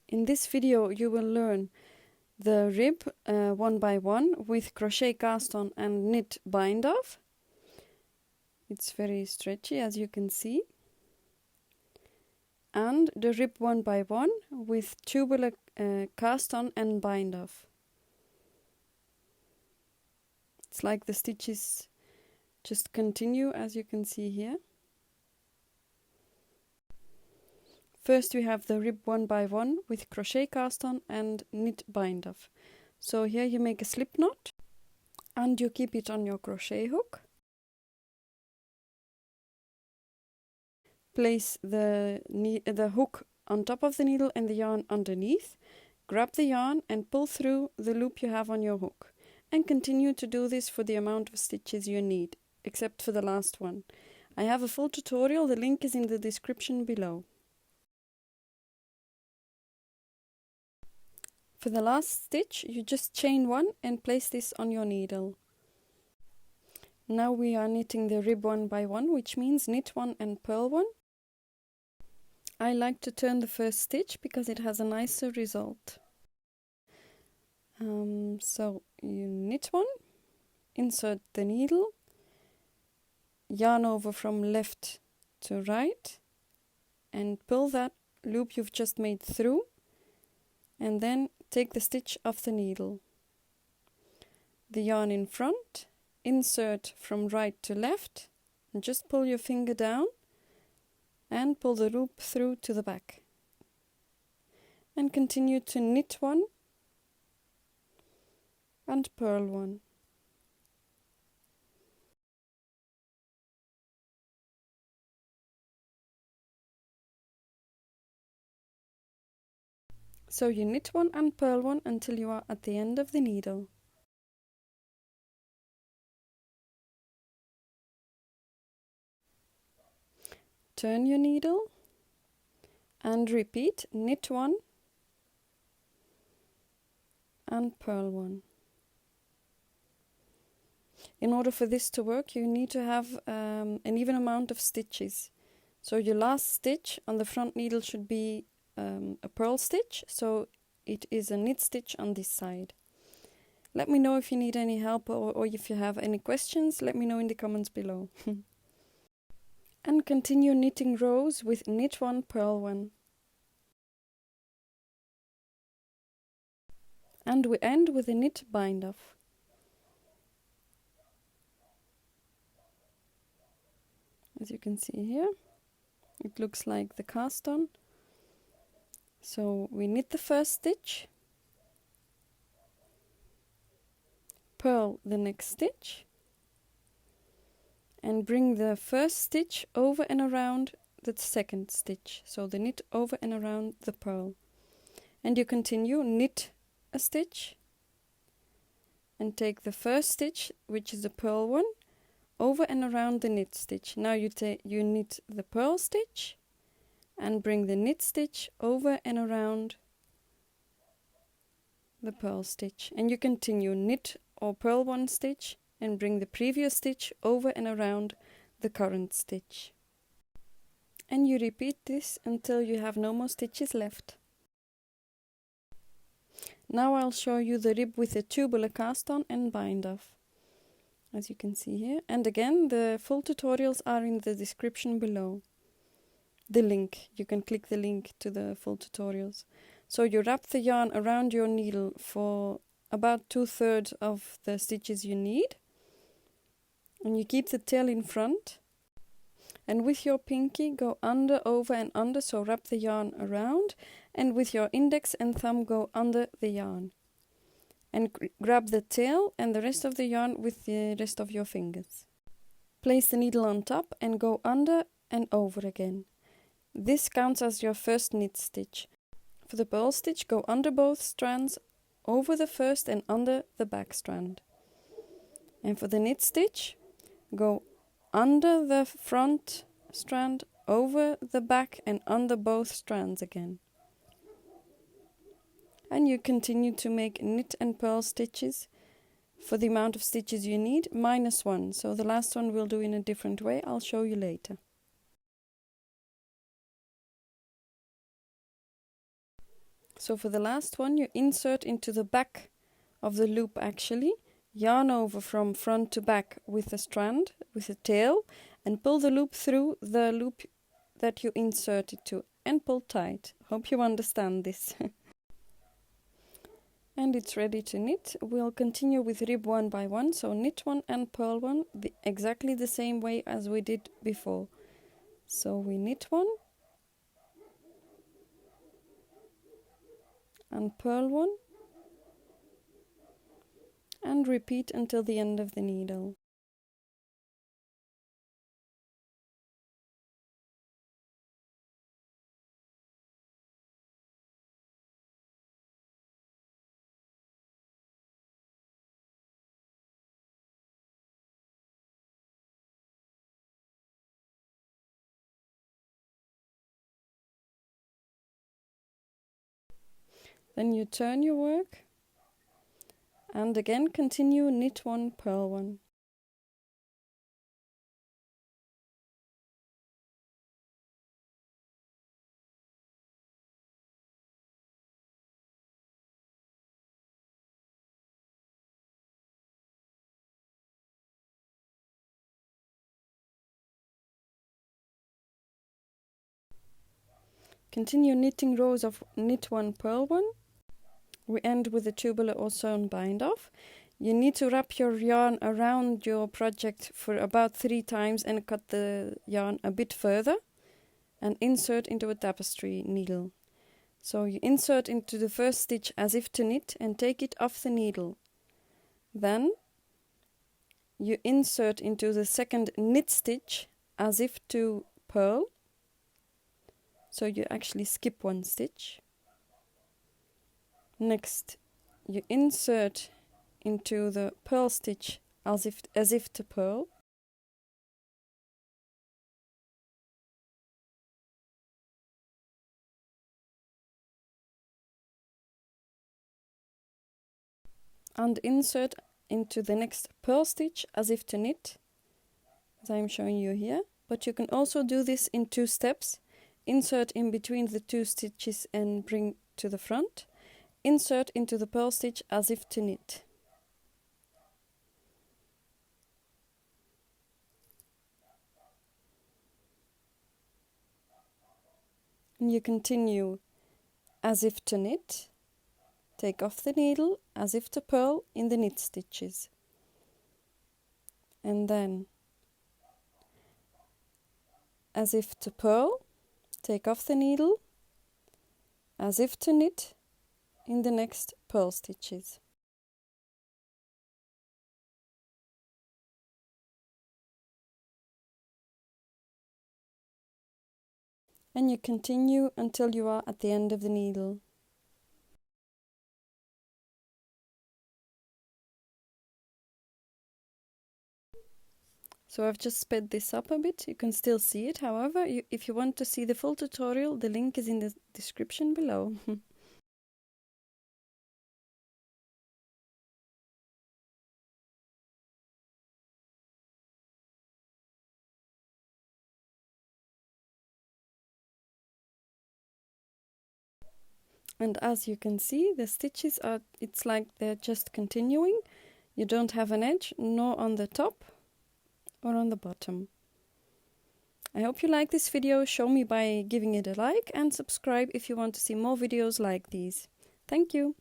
In this video you will learn the rib one by one with crochet cast on and knit bind off. It's very stretchy, as you can see. And the rib one by one with tubular cast on and bind off. It's like the stitches just continue, as you can see here. First we have the rib one by one with crochet cast on and knit bind off. So here you make a slip knot and you keep it on your crochet hook. Place the hook on top of the needle and the yarn underneath. Grab the yarn and pull through the loop you have on your hook. And continue to do this for the amount of stitches you need, except for the last one. I have a full tutorial, the link is in the description below. For the last stitch, you just chain one and place this on your needle. Now we are knitting the rib one by one, which means knit one and purl one. I like to turn the first stitch because it has a nicer result. So you knit one, insert the needle, yarn over from left to right and pull that loop you've just made through, and then take the stitch off the needle. The yarn in front, insert from right to left and just pull your finger down and pull the loop through to the back. And continue to knit one and purl one. So you knit one and purl one until you are at the end of the needle. Turn your needle and repeat, knit one and purl one. In order for this to work, you need to have an even amount of stitches. So your last stitch on the front needle should be a purl stitch, so it is a knit stitch on this side. Let me know if you need any help or if you have any questions, let me know in the comments below. And continue knitting rows with knit one, purl one. And we end with a knit bind off. As you can see here, it looks like the cast on. So we knit the first stitch, purl the next stitch, and bring the first stitch over and around the second stitch. So the knit over and around the purl. And you continue, knit a stitch, and take the first stitch, which is the purl one, over and around the knit stitch. Now you knit the purl stitch and bring the knit stitch over and around the purl stitch. And you continue, knit or purl one stitch and bring the previous stitch over and around the current stitch. And you repeat this until you have no more stitches left. Now I'll show you the rib with a tubular cast on and bind off, as you can see here. And again, the full tutorials are in the description below. The link, you can click the link to the full tutorials. So you wrap the yarn around your needle for about 2/3 of the stitches you need. And you keep the tail in front. And with your pinky go under, over and under, so wrap the yarn around. And with your index and thumb go under the yarn. And grab the tail and the rest of the yarn with the rest of your fingers. Place the needle on top and go under and over again. This counts as your first knit stitch. For the purl stitch, go under both strands, over the first and under the back strand. And for the knit stitch, go under the front strand, over the back and under both strands again. And you continue to make knit and purl stitches for the amount of stitches you need, -1. So the last one we'll do in a different way, I'll show you later. So for the last one, you insert into the back of the loop actually, yarn over from front to back with a strand, with a tail, and pull the loop through the loop that you inserted to, and pull tight. Hope you understand this. And it's ready to knit. We'll continue with rib one by one, so knit one and purl one exactly the same way as we did before. So we knit one and purl one and repeat until the end of the needle. Then you turn your work and again continue knit one, purl one. Continue knitting rows of knit one, purl one. We end with a tubular or sewn bind off. You need to wrap your yarn around your project for about 3 times and cut the yarn a bit further and insert into a tapestry needle. So you insert into the first stitch as if to knit and take it off the needle. Then you insert into the second knit stitch as if to purl. So you actually skip one stitch. Next, you insert into the purl stitch as if to purl. And insert into the next purl stitch as if to knit, as I'm showing you here. But you can also do this in 2 steps. Insert in between the 2 stitches and bring to the front. Insert into the purl stitch as if to knit. And you continue as if to knit. Take off the needle as if to purl in the knit stitches. And then as if to purl, take off the needle as if to knit in the next purl stitches. And you continue until you are at the end of the needle. So I've just sped this up a bit. You can still see it. However, if you want to see the full tutorial, the link is in the description below. And as you can see, the stitches are, it's like they're just continuing. You don't have an edge, nor on the top or on the bottom. I hope you like this video. Show me by giving it a like and subscribe if you want to see more videos like these. Thank you.